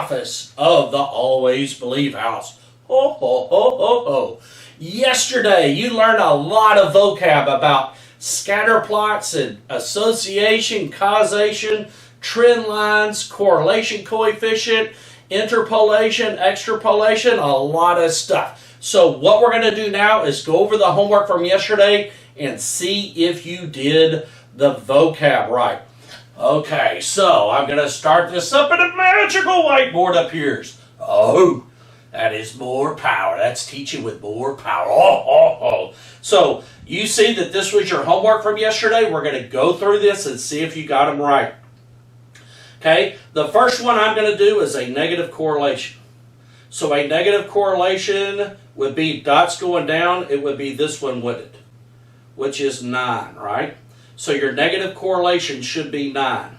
office of the Always Believe House. Ho, ho, ho, ho, ho. Yesterday, you learned a lot of vocab about scatter plots and association, causation, trend lines, correlation coefficient, interpolation, extrapolation, a lot of stuff. So what we're going to do now is go over the homework from yesterday and see if you did the vocab right. Okay, so I'm going to start this up and a magical whiteboard appears. Oh, that is more power. That's teaching with more power. Oh, oh, oh. So you see that this was your homework from yesterday. We're going to go through this and see if you got them right. Okay, the first one I'm going to do is a negative correlation. So a negative correlation would be dots going down. It would be this one, wouldn't it? Which is 9, right? So your negative correlation should be 9.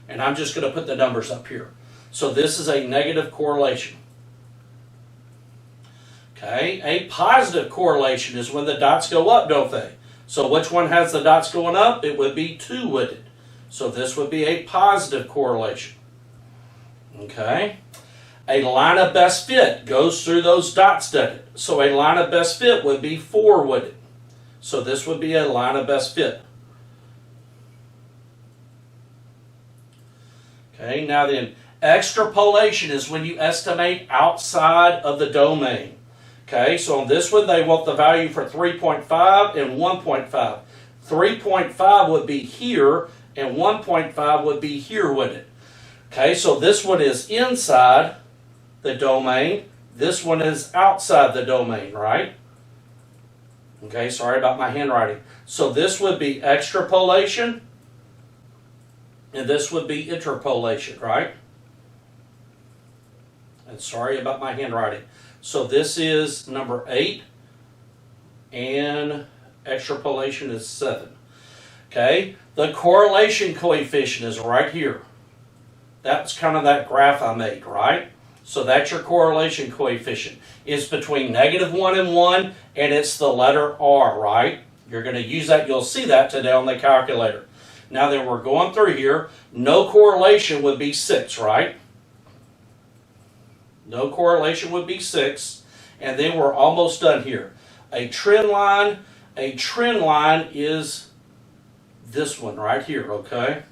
And I'm just going to put the numbers up here. So this is a negative correlation. Okay, a positive correlation is when the dots go up, don't they? So which one has the dots going up? It would be 2, wouldn't it? So this would be a positive correlation. Okay, a line of best fit goes through those dots, doesn't it? So a line of best fit would be 4, wouldn't it? So this would be a line of best fit. Okay, now then, extrapolation is when you estimate outside of the domain. Okay, so on this one, they want the value for 3.5 and 1.5. 3.5 would be here, and 1.5 would be here, wouldn't it? Okay, so this one is inside the domain. This one is outside the domain, right? Okay, sorry about my handwriting. So this would be extrapolation, and this would be interpolation, right? And sorry about my handwriting. So this is number 8, and extrapolation is 7. Okay, the correlation coefficient is right here. That's kind of that graph I made, right? So that's your correlation coefficient. It's between -1 and 1, and it's the letter R, right? You're going to use that. You'll see that today on the calculator. Now then, we're going through here. No correlation would be 6, right? No correlation would be 6. And then we're almost done here. A trend line is this one right here, okay?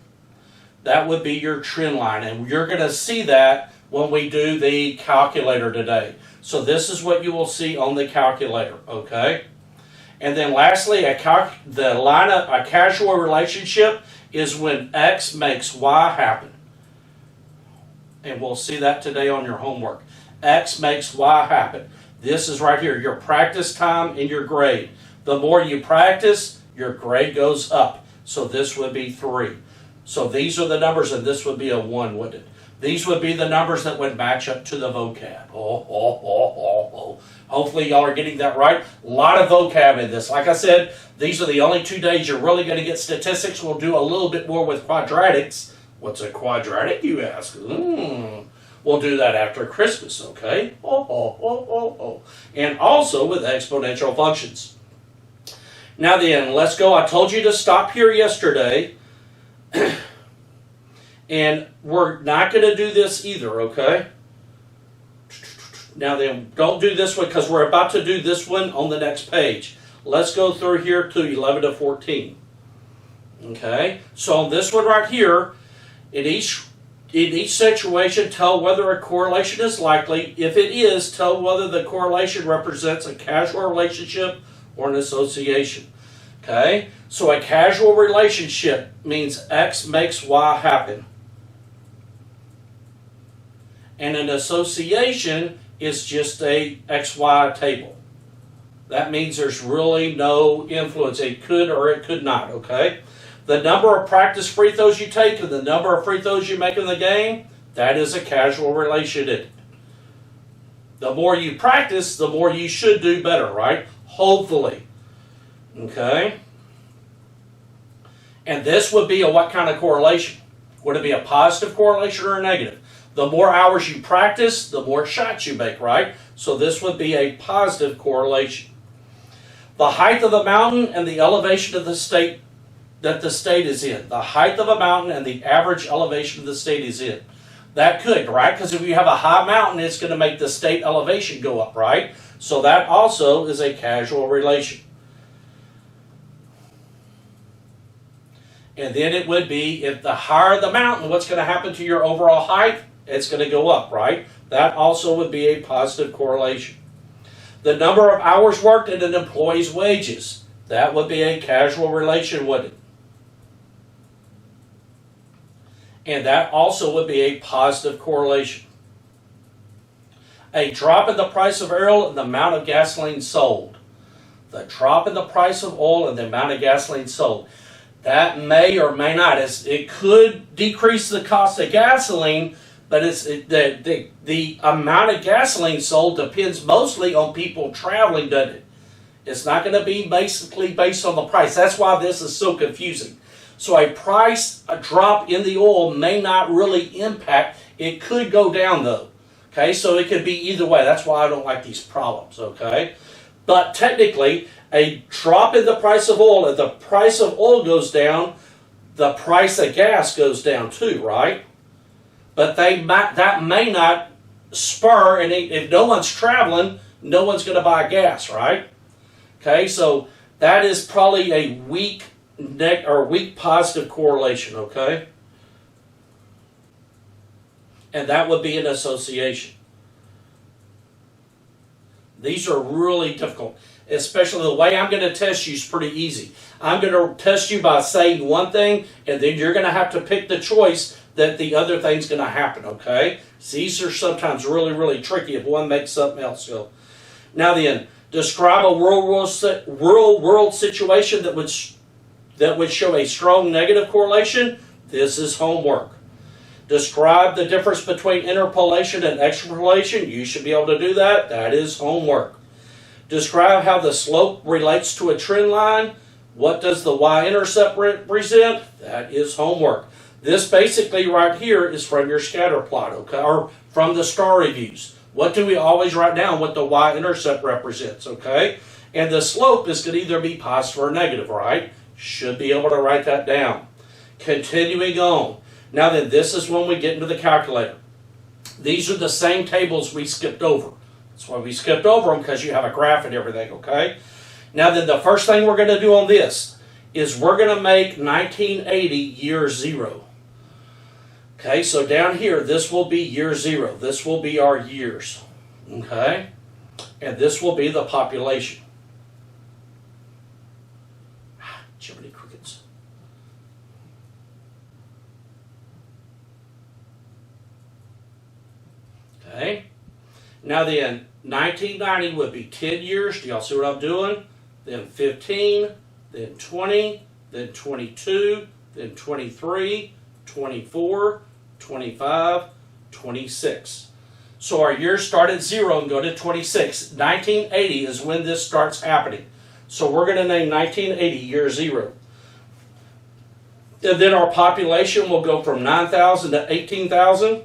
That would be your trend line. And you're going to see that when we do the calculator today. So this is what you will see on the calculator, okay? And then lastly, a casual relationship is when X makes Y happen. And we'll see that today on your homework. X makes Y happen. This is right here, your practice time and your grade. The more you practice, your grade goes up. So this would be 3. So these are the numbers, and this would be a 1, wouldn't it? These would be the numbers that would match up to the vocab. Hopefully y'all are getting that right. A lot of vocab in this. Like I said, these are the only 2 days you're really going to get statistics. We'll do a little bit more with quadratics. What's a quadratic, you ask? We'll do that after Christmas, okay? And also with exponential functions. Now then, let's go. I told you to stop here yesterday. And we're not going to do this either, okay? Now then, don't do this one because we're about to do this one on the next page. Let's go through here to 11 to 14. Okay? So on this one right here, in each situation, tell whether a correlation is likely. If it is, tell whether the correlation represents a casual relationship or an association. Okay? So a casual relationship means X makes Y happen. And an association is just a XY table. That means there's really no influence. It could or it could not, okay? The number of practice free throws you take and the number of free throws you make in the game, that is a casual relationship. The more you practice, the more you should do better, right? Hopefully. Okay? And this would be a what kind of correlation? Would it be a positive correlation or a negative? The more hours you practice, the more shots you make, right? So this would be a positive correlation. The height of the mountain and the elevation of the state that the state is in. The height of a mountain and the average elevation of the state is in. That could, right? Because if you have a high mountain, it's going to make the state elevation go up, right? So that also is a causal relation. And then it would be, if the higher the mountain, what's going to happen to your overall height? It's going to go up, right? That also would be a positive correlation. The number of hours worked and an employee's wages. That would be a causal relation, wouldn't it? And that also would be a positive correlation. A drop in the price of oil and the amount of gasoline sold. The drop in the price of oil and the amount of gasoline sold. That may or may not. It could decrease the cost of gasoline, but the amount of gasoline sold depends mostly on people traveling, doesn't it? It's not going to be basically based on the price. That's why this is so confusing. So a drop in the oil may not really impact. It could go down though. Okay, so it could be either way. That's why I don't like these problems, okay? But technically, a drop in the price of oil, if the price of oil goes down, the price of gas goes down too, right? But that may not spur, and if no one's traveling, no one's going to buy gas, right? Okay, so that is probably a weak positive correlation, okay? And that would be an association. These are really difficult, especially the way I'm going to test you is pretty easy. I'm going to test you by saying one thing, and then you're going to have to pick the choice that the other thing's going to happen, okay? So these are sometimes really, really tricky if one makes something else go. Now then, describe a real world situation that would show a strong negative correlation. This is homework. Describe the difference between interpolation and extrapolation. You should be able to do that. That is homework. Describe how the slope relates to a trend line. What does the y-intercept represent? That is homework. This basically right here is from your scatter plot, okay, or from the star reviews. What do we always write down? What the y-intercept represents, okay? And the slope is going to either be positive or negative, right? Should be able to write that down. Continuing on. Now then, this is when we get into the calculator. These are the same tables we skipped over. That's why we skipped over them, because you have a graph and everything, okay? Now then, the first thing we're going to do on this is we're going to make 1980 year zero. Okay, so down here, this will be year zero. This will be our years, okay? And this will be the population. Jiminy crickets. Okay. Now then, 1990 would be 10 years. Do y'all see what I'm doing? Then 15, then 20, then 22, then 23, 24, 25, 26. So our years start at 0 and go to 26. 1980 is when this starts happening. So we're going to name 1980 year 0. And then our population will go from 9,000 to 18,000.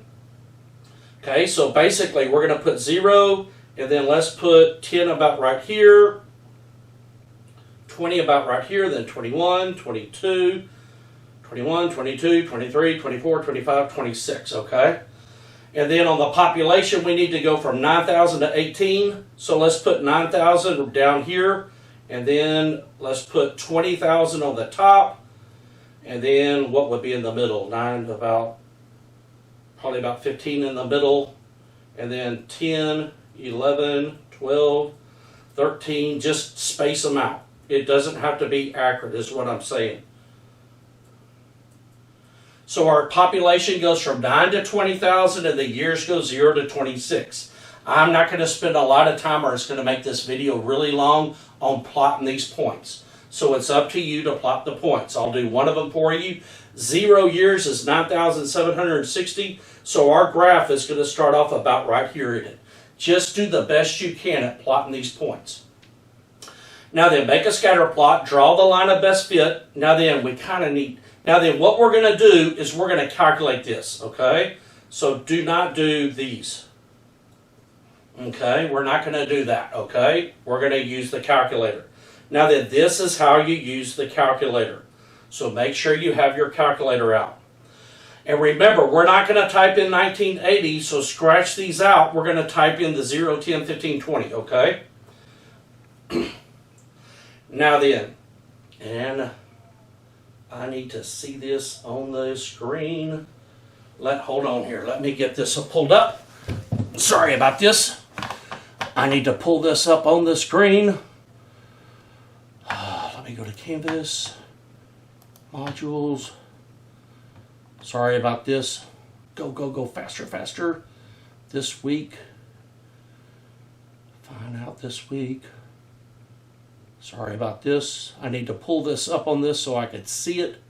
Okay, so basically we're going to put 0, and then let's put 10 about right here, 20 about right here, then 21, 22, 21, 22, 23, 24, 25, 26, okay? And then on the population, we need to go from 9,000 to 18. So let's put 9,000 down here, and then let's put 20,000 on the top, and then what would be in the middle? Probably about 15 in the middle, and then 10, 11, 12, 13, just space them out. It doesn't have to be accurate, is what I'm saying. So our population goes from 9 to 20,000, and the years go 0 to 26. I'm not going to spend a lot of time, or it's going to make this video really long, on plotting these points. So it's up to you to plot the points. I'll do one of them for you. 0 years is 9,760. So our graph is going to start off about right here in it. Just do the best you can at plotting these points. Now then, make a scatter plot. Draw the line of best fit. Now then, what we're going to do is we're going to calculate this, okay? So do not do these. Okay, we're not going to do that, okay? We're going to use the calculator. Now then, this is how you use the calculator. So make sure you have your calculator out. And remember, we're not going to type in 1980, so scratch these out. We're going to type in the 0, 10, 15, 20, okay? Now then, and I need to see this on the screen. Hold on here. Let me get this pulled up. Sorry about this. I need to pull this up on the screen. Let me go to Canvas, modules. Sorry about this. Go faster, faster. This week. Find out this week. Sorry about this. I need to pull this up on this so I could see it.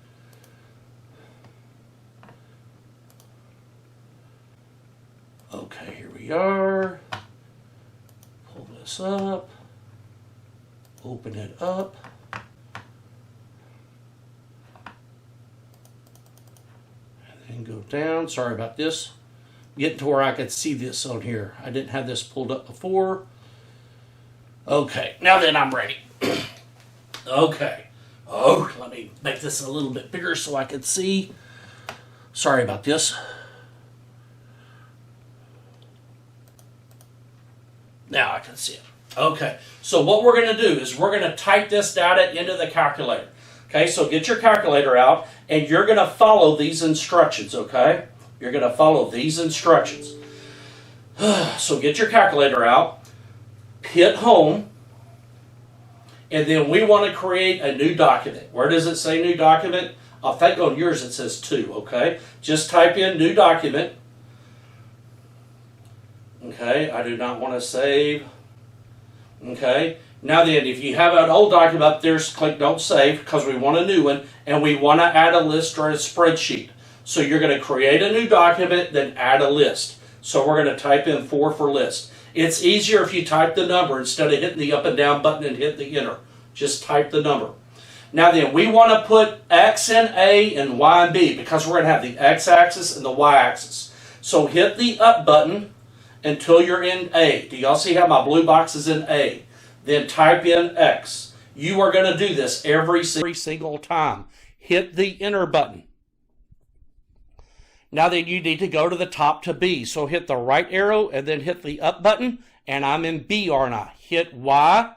Okay, here we are. Pull this up. Open it up. And go down. Sorry about this. Getting to where I could see this on here. I didn't have this pulled up before. Okay, now then I'm ready. Okay. Oh, let me make this a little bit bigger so I can see. Sorry about this. Now I can see it. Okay, so what we're going to do is we're going to type this data into the calculator. Okay, so get your calculator out, and you're going to follow these instructions, okay? You're going to follow these instructions. So get your calculator out, hit home, and then we want to create a new document. Where does it say new document? I think on yours it says 2, okay? Just type in new document. Okay, I do not want to save. Okay, now then, if you have an old document up there, click Don't Save because we want a new one, and we want to add a list or a spreadsheet. So you're going to create a new document, then add a list. So we're going to type in 4 for list. It's easier if you type the number instead of hitting the up and down button and hit the enter. Just type the number. Now then, we want to put X in A and Y in B because we're going to have the X-axis and the Y-axis. So hit the up button until you're in A. Do y'all see how my blue box is in A? Then type in X. You are going to do this every single time. Hit the enter button. Now then you need to go to the top to B. So hit the right arrow and then hit the up button. And I'm in B, aren't I? Hit Y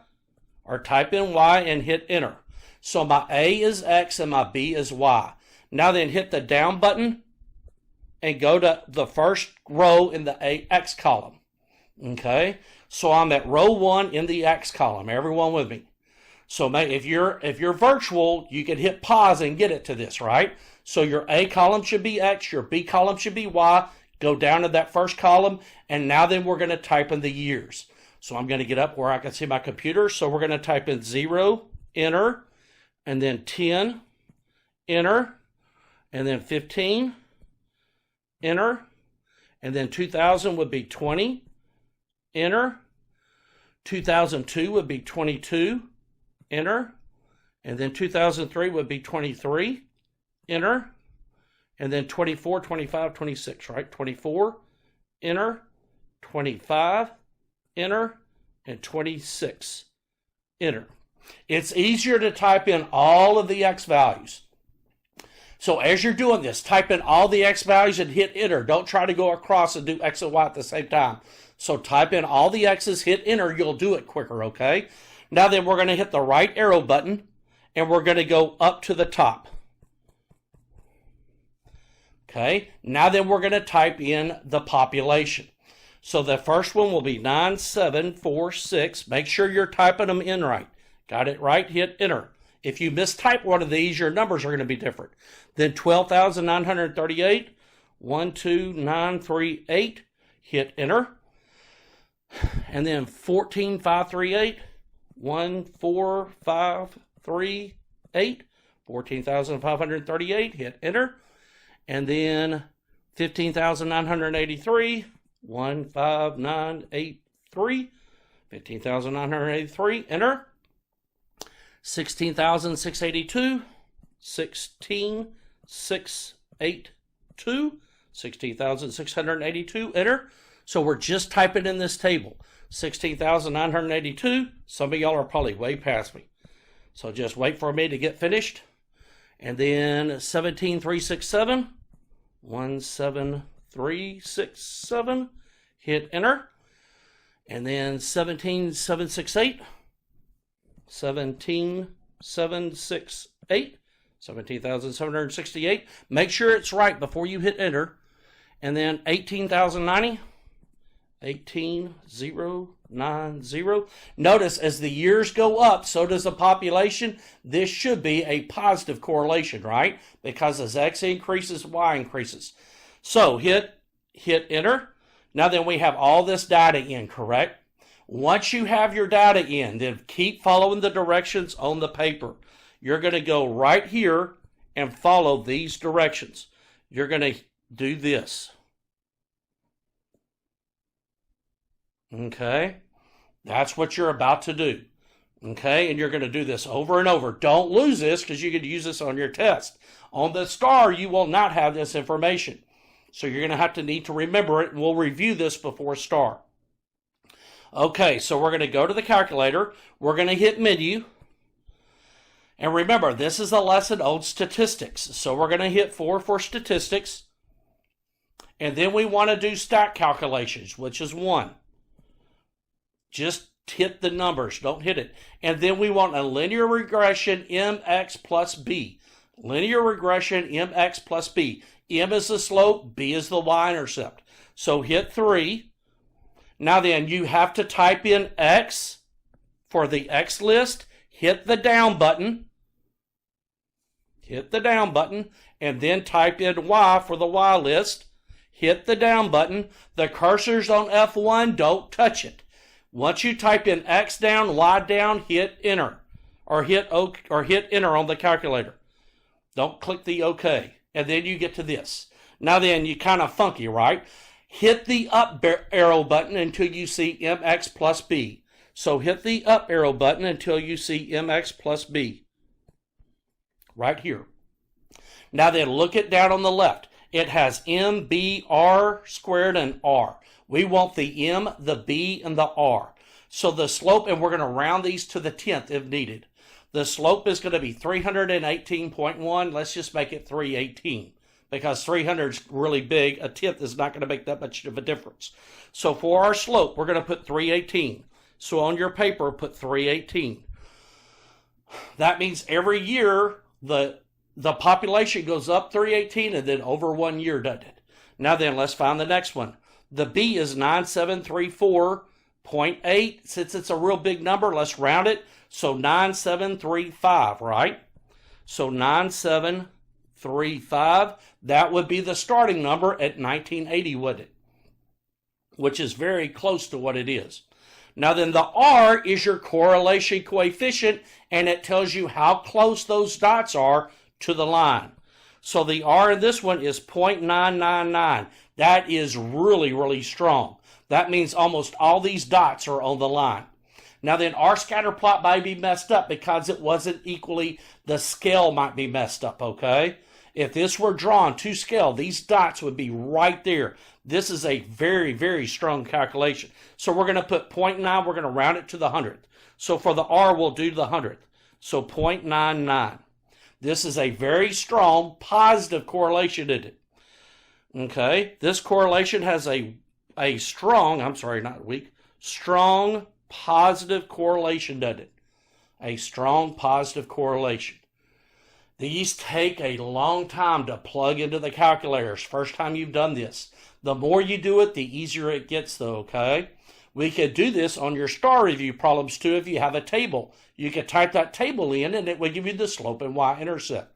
or type in Y and hit enter. So my A is X and my B is Y. Now then hit the down button and go to the first row in the X column. Okay? So I'm at row 1 in the X column. Everyone with me? So if you're virtual, you can hit pause and get it to this, right? So your A column should be X, your B column should be Y. Go down to that first column, and now then we're going to type in the years. So I'm going to get up where I can see my computer. So we're going to type in 0, enter, and then 10, enter, and then 15, enter, and then 2000 would be 20, enter, 2002 would be 22, enter, and then 2003 would be 23, enter, and then 24, 25, 26, right? 24, enter, 25, enter, and 26, enter. It's easier to type in all of the X values. So as you're doing this, type in all the X values and hit enter. Don't try to go across and do X and Y at the same time. So type in all the X's, hit enter. You'll do it quicker, okay? Now then, we're going to hit the right arrow button, and we're going to go up to the top. Okay? Now then, we're going to type in the population. So the first one will be 9746. Make sure you're typing them in right. Got it right? Hit enter. If you mistype one of these, your numbers are going to be different. Then 12,938, 12938, hit enter. And then 14,538, 14538, 14,538, hit enter. And then 15,983, 15983, 15,983, enter. 16,682, 16,682, 16,682, enter. So we're just typing in this table. 16,982. Some of y'all are probably way past me. So just wait for me to get finished. And then 17,367, 17367. Hit enter. And then 17768. 17768. 17,768. Make sure it's right before you hit enter. And then 18,090. 18,090. Notice as the years go up, so does the population. This should be a positive correlation, right? Because as X increases, Y increases. So hit enter. Now then we have all this data in, correct? Once you have your data in, then keep following the directions on the paper. You're going to go right here and follow these directions. You're going to do this. Okay, that's what you're about to do. Okay, and you're going to do this over and over. Don't lose this because you could use this on your test. On the star, you will not have this information. So you're going to need to remember it, and we'll review this before star. Okay, so we're going to go to the calculator. We're going to hit menu. And remember, this is a lesson on statistics. So we're going to hit 4 for statistics. And then we want to do stack calculations, which is 1. Just hit the numbers, don't hit it. And then we want a linear regression mx plus b. Linear regression mx plus b. M is the slope, b is the y-intercept. So hit 3. Now then, you have to type in x for the x list. Hit the down button. Hit the down button. And then type in y for the y list. Hit the down button. The cursor's on F1, don't touch it. Once you type in X down, Y down, hit enter. Or hit enter on the calculator. Don't click the OK. And then you get to this. Now then, you kind of funky, right? Hit the up arrow button until you see MX plus B. So hit the up arrow button until you see MX plus B. Right here. Now then, look it down on the left. It has M, B, R squared, and R. We want the M, the B, and the R. So the slope, and we're going to round these to the 10th if needed. The slope is going to be 318.1. Let's just make it 318 because 300 is really big. A 10th is not going to make that much of a difference. So for our slope, we're going to put 318. So on your paper, put 318. That means every year the population goes up 318 and then over 1 year, doesn't it? Now then, let's find the next one. The B is 9734.8. Since it's a real big number, let's round it. So 9735, right? So 9735, that would be the starting number at 1980, wouldn't it? Which is very close to what it is. Now then, the R is your correlation coefficient, and it tells you how close those dots are to the line. So the R in this one is 0.999. That is really, really strong. That means almost all these dots are on the line. Now then, our scatter plot might be messed up because it wasn't equally, the scale might be messed up, okay? If this were drawn to scale, these dots would be right there. This is a very, very strong calculation. So we're going to put 0.9, we're going to round it to the 100th. So for the R, we'll do the 100th. So 0.99. This is a very strong positive correlation, isn't it? Okay, this correlation has a strong, I'm sorry, not weak, strong positive correlation, doesn't it? A strong positive correlation. These take a long time to plug into the calculators. First time you've done this. The more you do it, the easier it gets though, okay? We could do this on your star review problems too if you have a table. You could type that table in and it would give you the slope and y-intercept.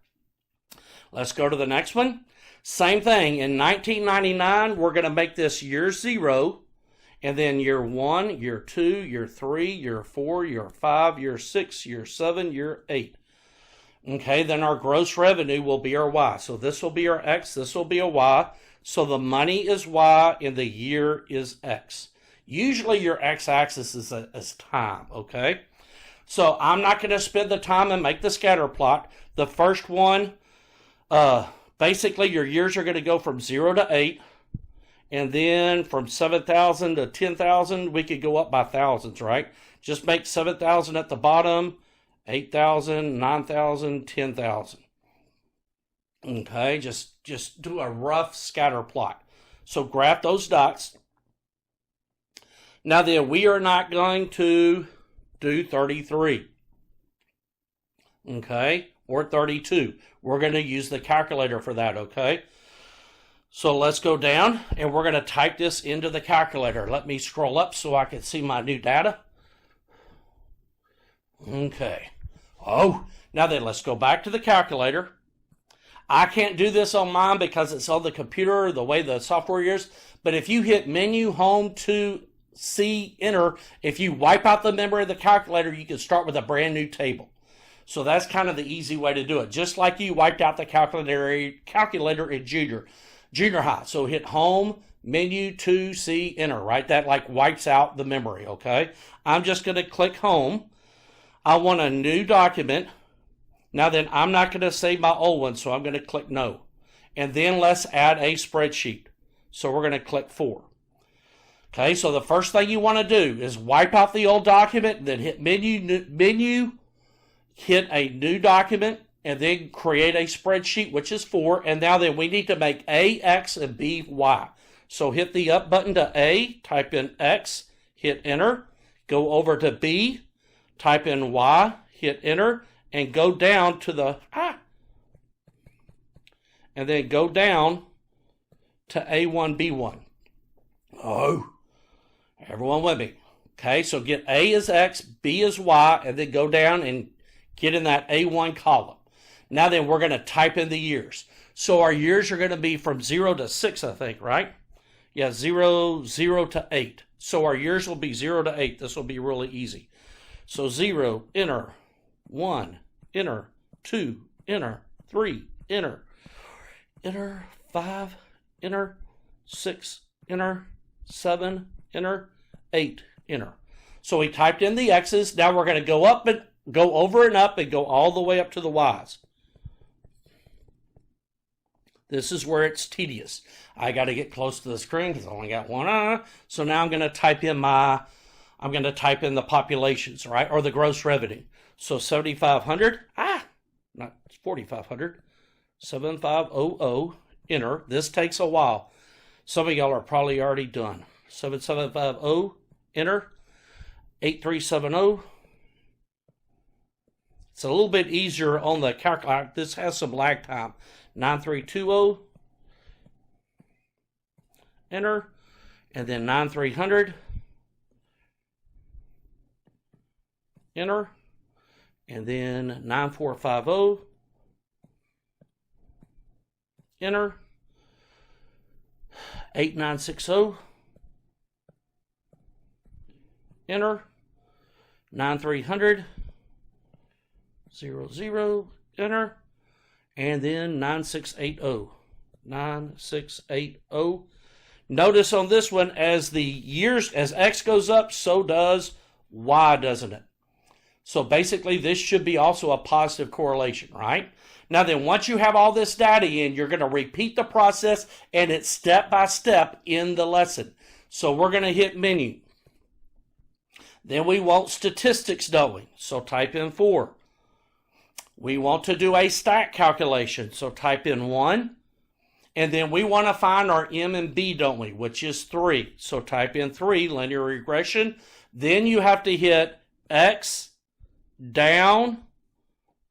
Let's go to the next one. Same thing. In 1999, we're going to make this year 0. And then year 1, year 2, year 3, year 4, year 5, year 6, year 7, year 8. Okay, then our gross revenue will be our Y. So this will be our X, this will be a Y. So the money is Y and the year is X. Usually your X-axis is time, okay? So I'm not going to spend the time and make the scatter plot. The first one, basically your years are going to go from 0 to 8. And then from 7,000 to 10,000, we could go up by thousands, right? Just make 7,000 at the bottom, 8,000, 9,000, 10,000. Okay, just do a rough scatter plot. So graph those dots. Now then, we are not going to do 33. Okay, or 32. We're going to use the calculator for that, okay? So let's go down, and we're going to type this into the calculator. Let me scroll up so I can see my new data. Okay. Oh, now then, let's go back to the calculator. I can't do this on mine because it's on the computer, the way the software is. But if you hit Menu, Home, to C, Enter, if you wipe out the memory of the calculator, you can start with a brand new table. So that's kind of the easy way to do it. Just like you wiped out the calculator in junior high. So hit Home, Menu, to C, Enter, right? That like wipes out the memory, okay? I'm just going to click Home. I want a new document. Now then, I'm not going to save my old one, so I'm going to click No. And then let's add a spreadsheet. So we're going to click 4. Okay, so the first thing you want to do is wipe out the old document, then hit menu, hit a new document, and then create a spreadsheet, which is 4. And now then we need to make A, X, and B, Y. So hit the up button to A, type in X, hit Enter. Go over to B, type in Y, hit Enter, and go down to the, and then go down to A1, B1. Oh, everyone with me. Okay, so get A as X, B as Y, and then go down and get in that A1 column. Now then, we're going to type in the years. So our years are going to be from 0 to 6, I think, right? Yeah, 0 to 8. So our years will be 0 to 8. This will be really easy. So 0, Enter. 1, Enter. 2, Enter. 3, Enter. Enter. 5, Enter. 6, Enter. 7, Enter. 8, Enter. So we typed in the X's. Now we're going to go up and go over and up and go all the way up to the Y's. This is where it's tedious. I got to get close to the screen because I only got one eye. So now I'm going to type in the populations, right? Or the gross revenue. So 7,500, not 4,500, 7,500, enter. This takes a while. Some of y'all are probably already done. 7,750, enter. 8,370. It's a little bit easier on the calculator. This has some lag time. 9,320, enter. And then 9,300, enter. And then 9,450, enter. 8,960, enter. 9,300, 00, enter. And then 9,680, 9,680. Notice on this one, as the years, as X goes up, so does Y, doesn't it? So basically, this should be also a positive correlation, right? Now then, once you have all this data in, you're going to repeat the process, and it's step by step in the lesson. So we're going to hit Menu. Then we want statistics, don't we? So type in 4. We want to do a stack calculation. So type in 1. And then we want to find our M and B, don't we? Which is 3. So type in 3, linear regression. Then you have to hit X, down,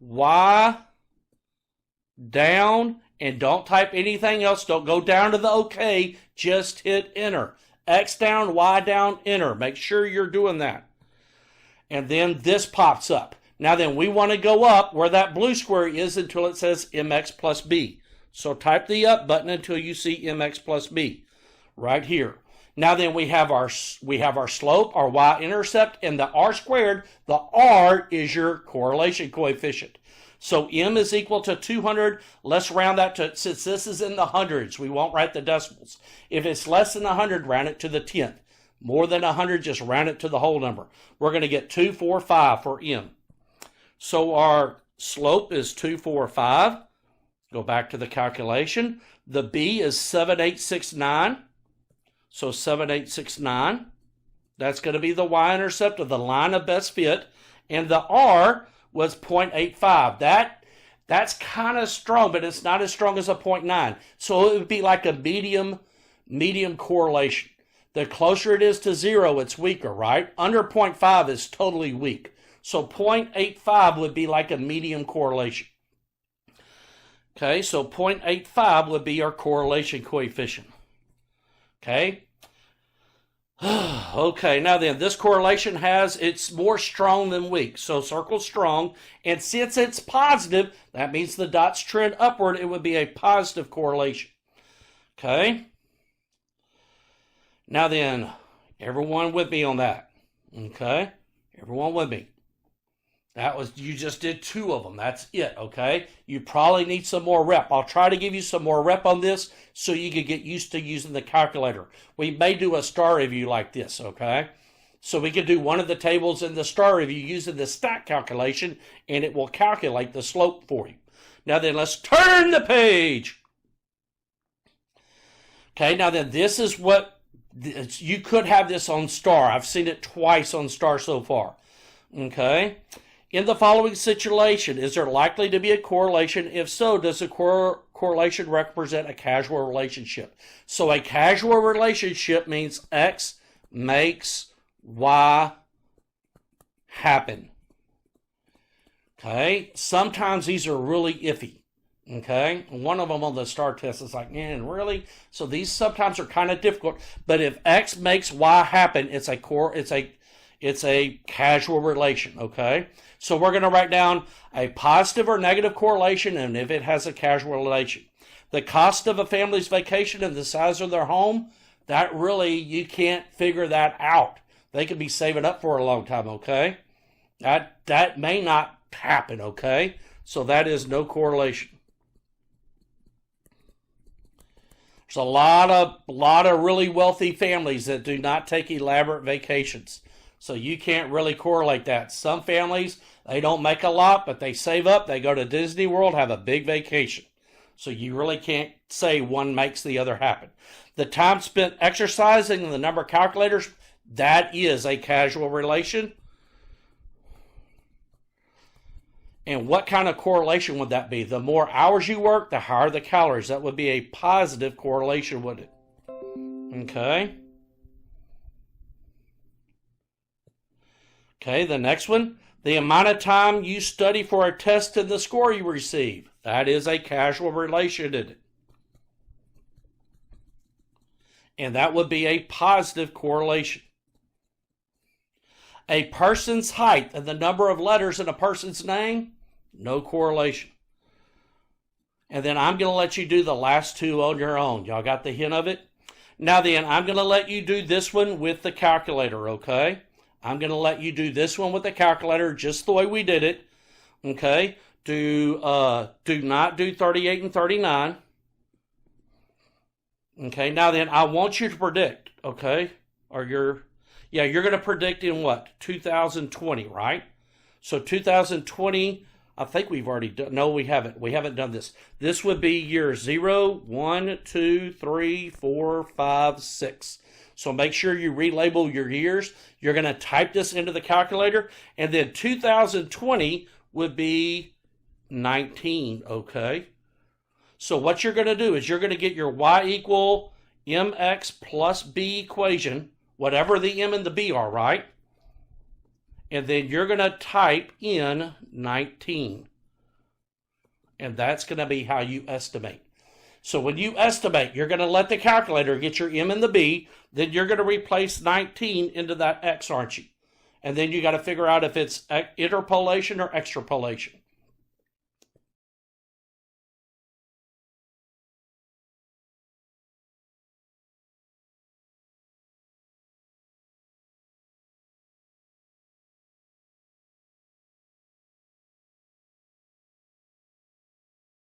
Y, down, and don't type anything else. Don't go down to the OK. Just hit Enter. X down, Y down, Enter. Make sure you're doing that. And then this pops up. Now then, we want to go up where that blue square is until it says MX plus B. So type the up button until you see MX plus B right here. Now then, we have our slope, our y-intercept, and the r squared. The r is your correlation coefficient. So m is equal to 200. Let's round that to, since this is in the hundreds, we won't write the decimals. If it's less than 100, round it to the 10th. More than 100, just round it to the whole number. We're going to get 245 for m. So our slope is 245. Go back to the calculation. The b is 7869. So 7869. That's going to be the y-intercept of the line of best fit. And the r was 0.85. That's kind of strong, but it's not as strong as a 0.9. So it would be like a medium correlation. The closer it is to 0, it's weaker, right? Under 0.5 is totally weak. So 0.85 would be like a medium correlation. Okay, so 0.85 would be our correlation coefficient. Okay. Okay, now then, this correlation it's more strong than weak. So circle strong. And since it's positive, that means the dots trend upward. It would be a positive correlation. Okay. Now then, everyone with me on that. Okay. Everyone with me. You just did 2 of them. That's it, okay? You probably need some more rep. I'll try to give you some more rep on this so you can get used to using the calculator. We may do a star review like this, okay? So we could do one of the tables in the star review using the stack calculation, and it will calculate the slope for you. Now then, let's turn the page. Okay, now then, this is what, you could have this on star. I've seen it twice on star so far, okay? In the following situation, is there likely to be a correlation? If so, does the correlation represent a causal relationship? So a causal relationship means X makes Y happen. Okay? Sometimes these are really iffy. Okay? One of them on the STAR test is like, man, really? So these sometimes are kind of difficult. But if X makes Y happen, it's a causal relation, okay? So we're going to write down a positive or negative correlation, and if it has a causal relation. The cost of a family's vacation and the size of their home, that really, you can't figure that out. They could be saving up for a long time, okay? That may not happen, okay? So that is no correlation. There's a lot of really wealthy families that do not take elaborate vacations. So you can't really correlate that. Some families, they don't make a lot, but they save up. They go to Disney World, have a big vacation. So you really can't say one makes the other happen. The time spent exercising and the number of calculators, that is a causal relation. And what kind of correlation would that be? The more hours you work, the higher the calories. That would be a positive correlation, wouldn't it? Okay. Okay, the next one, the amount of time you study for a test and the score you receive. That is a causal relation, isn't it? And that would be a positive correlation. A person's height and the number of letters in a person's name, no correlation. And then I'm going to let you do the last 2 on your own. Y'all got the hint of it? Now then, I'm going to let you do this one with the calculator, okay? I'm going to let you do this one with the calculator just the way we did it. Okay? Do not do 38 and 39. Okay? Now then, I want you to predict, okay? You're going to predict in what? 2020, right? So 2020, I think we've already done, no, we haven't. We haven't done this. This would be year 0, 1, 2, 3, 4, 5, 6. So make sure you relabel your years. You're going to type this into the calculator. And then 2020 would be 19, okay? So what you're going to do is you're going to get your y equal mx plus b equation, whatever the m and the b are, right? And then you're going to type in 19. And that's going to be how you estimate. So when you estimate, you're going to let the calculator get your m and the b, then you're going to replace 19 into that x, aren't you? And then you got to figure out if it's interpolation or extrapolation.